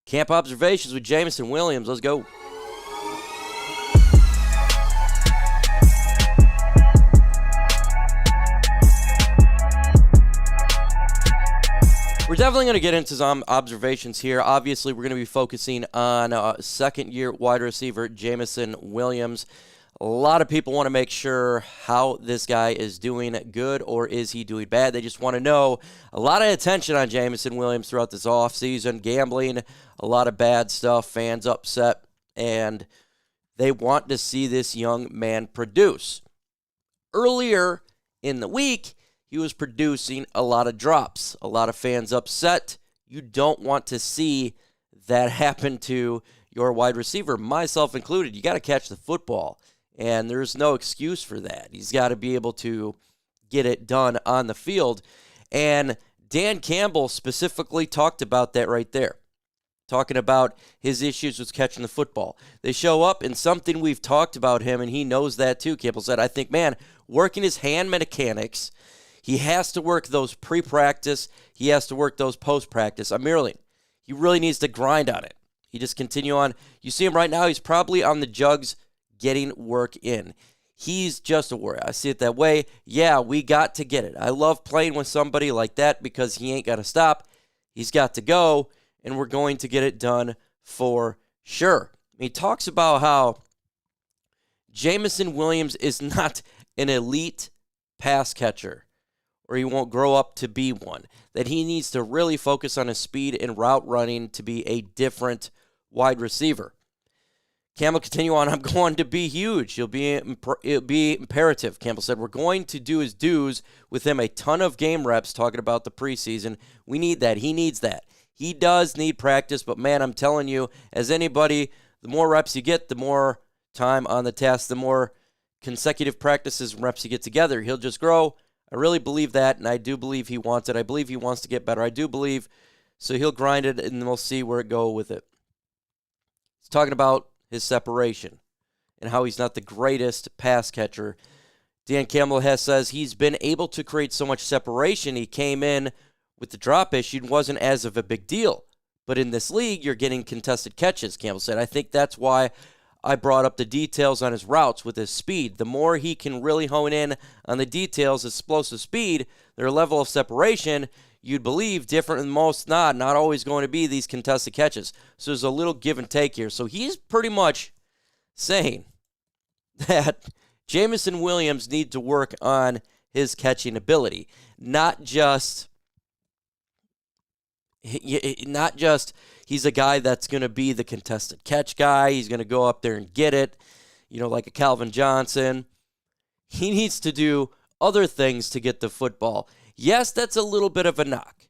Camp observations with Jameson Williams. Let's go. We're definitely going to get into some observations here. Obviously, we're going to be focusing on second-year wide receiver Jameson Williams. A lot of people want to make sure how this guy is doing good or is he doing bad. They just want to know. A lot of attention on Jameson Williams throughout this offseason. Gambling, a lot of bad stuff, fans upset, and they want to see this young man produce. Earlier in the week, he was producing a lot of drops. A lot of fans upset. You don't want to see that happen to your wide receiver, myself included. You got to catch the football, and there's no excuse for that. He's got to be able to get it done on the field. And Dan Campbell specifically talked about that right there, talking about his issues with catching the football. They show up in something we've talked about him, and he knows that too. Campbell said, I think, man, working his hand mechanics, he has to work those pre-practice. He has to work those post-practice. He really needs to grind on it. He just continue on. You see him right now. He's probably on the jugs getting work in. He's just a warrior. I see it that way. Yeah, we got to get it. I love playing with somebody like that because he ain't got to stop. He's got to go, and we're going to get it done for sure. He talks about how Jameson Williams is not an elite pass catcher, or he won't grow up to be one, that he needs to really focus on his speed and route running to be a different wide receiver. Campbell continue on, I'm going to be huge. It'll be imperative. Campbell said, we're going to do his dues with him, a ton of game reps, talking about the preseason. We need that. He needs that. He does need practice, but man, I'm telling you, as anybody, the more reps you get, the more time on the test, the more consecutive practices and reps you get together, he'll just grow. I really believe that, and I do believe he wants it. I believe he wants to get better. I do believe, so he'll grind it, and we'll see where it goes with it. He's talking about his separation and how he's not the greatest pass catcher. Dan Campbell says he's been able to create so much separation. He came in with the drop issue and wasn't as of a big deal. But in this league, you're getting contested catches, Campbell said. I think that's why I brought up the details on his routes with his speed. The more he can really hone in on the details, explosive speed, their level of separation, you'd believe different than most, not always going to be these contested catches. So there's a little give and take here. So he's pretty much saying that Jameson Williams needs to work on his catching ability, not just he's a guy that's going to be the contested catch guy. He's going to go up there and get it, like a Calvin Johnson. He needs to do other things to get the football. Yes, that's a little bit of a knock.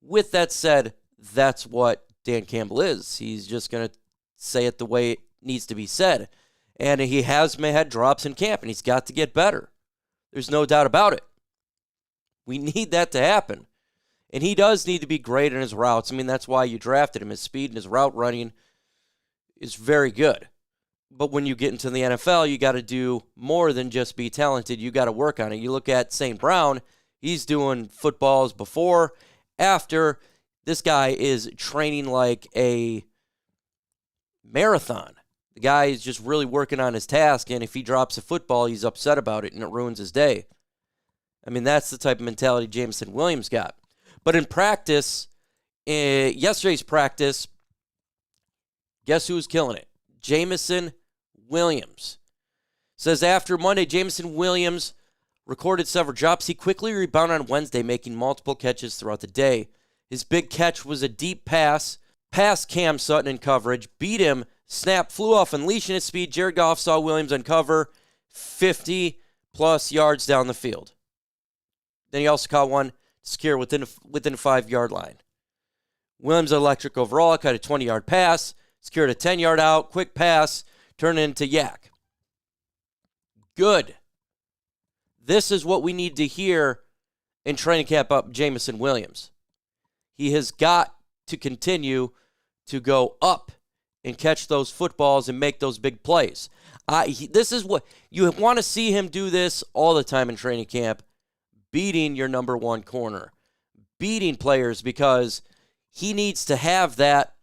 With that said, that's what Dan Campbell is. He's just going to say it the way it needs to be said. And he has had drops in camp, and he's got to get better. There's no doubt about it. We need that to happen. And he does need to be great in his routes. That's why you drafted him. His speed and his route running is very good. But when you get into the NFL, you got to do more than just be talented. You got to work on it. You look at St. Brown, he's doing footballs before, after. This guy is training like a marathon. The guy is just really working on his task, and if he drops a football, he's upset about it, and it ruins his day. That's the type of mentality Jameson Williams got. But in practice, yesterday's practice, guess who's killing it? Jameson Williams. Says after Monday, Jameson Williams recorded several drops. He quickly rebounded on Wednesday, making multiple catches throughout the day. His big catch was a deep pass past Cam Sutton in coverage, beat him, snap, flew off, unleashing his speed. Jared Goff saw Williams uncover 50-plus yards down the field. Then he also caught one secure within the 5-yard line. Williams electric overall, caught a 20-yard pass, secured a 10-yard out, quick pass, turned it into yak. Good. This is what we need to hear in training camp up Jameson Williams. He has got to continue to go up and catch those footballs and make those big plays. This is what you want to see him do this all the time in training camp. Beating your number one corner, beating players, because he needs to have that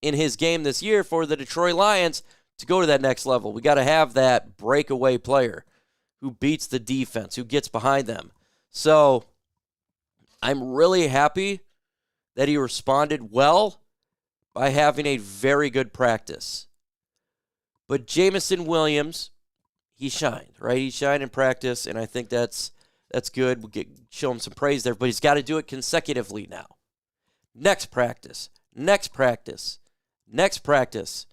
in his game this year for the Detroit Lions to go to that next level. We got to have that breakaway player who beats the defense, who gets behind them. So I'm really happy that he responded well by having a very good practice. But Jameson Williams, he shined, right? He shined in practice, and I think that's good. We'll show him some praise there, but he's got to do it consecutively now. Next practice, next practice, next practice.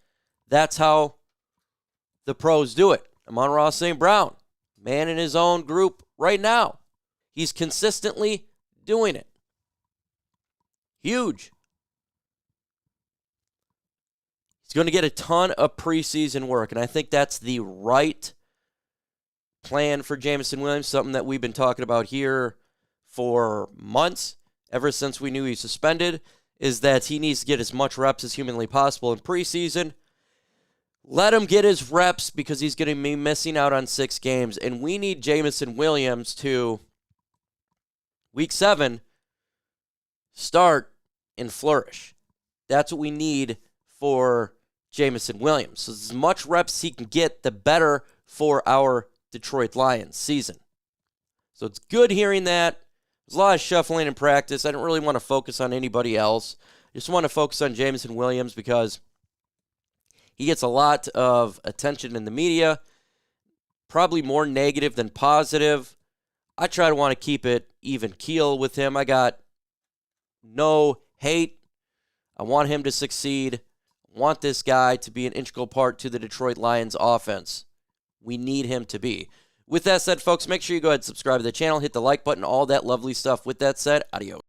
That's how the pros do it. Amon-Ra St. Brown, man in his own group right now. He's consistently doing it. Huge. He's going to get a ton of preseason work, and I think that's the right plan for Jameson Williams, something that we've been talking about here for months, ever since we knew he was suspended, is that he needs to get as much reps as humanly possible in preseason. Let him get his reps because he's going to be missing out on 6 games, and we need Jameson Williams to, week 7, start and flourish. That's what we need for Jameson Williams. So as much reps he can get, the better for our Detroit Lions season. So it's good hearing that. There's a lot of shuffling in practice. I don't really want to focus on anybody else. I just want to focus on Jameson Williams because he gets a lot of attention in the media, probably more negative than positive. I try to want to keep it even keel with him. I got no hate. I want him to succeed. I want this guy to be an integral part to the Detroit Lions offense. We need him to be. With that said, folks, make sure you go ahead and subscribe to the channel, hit the like button, all that lovely stuff. With that said, adios.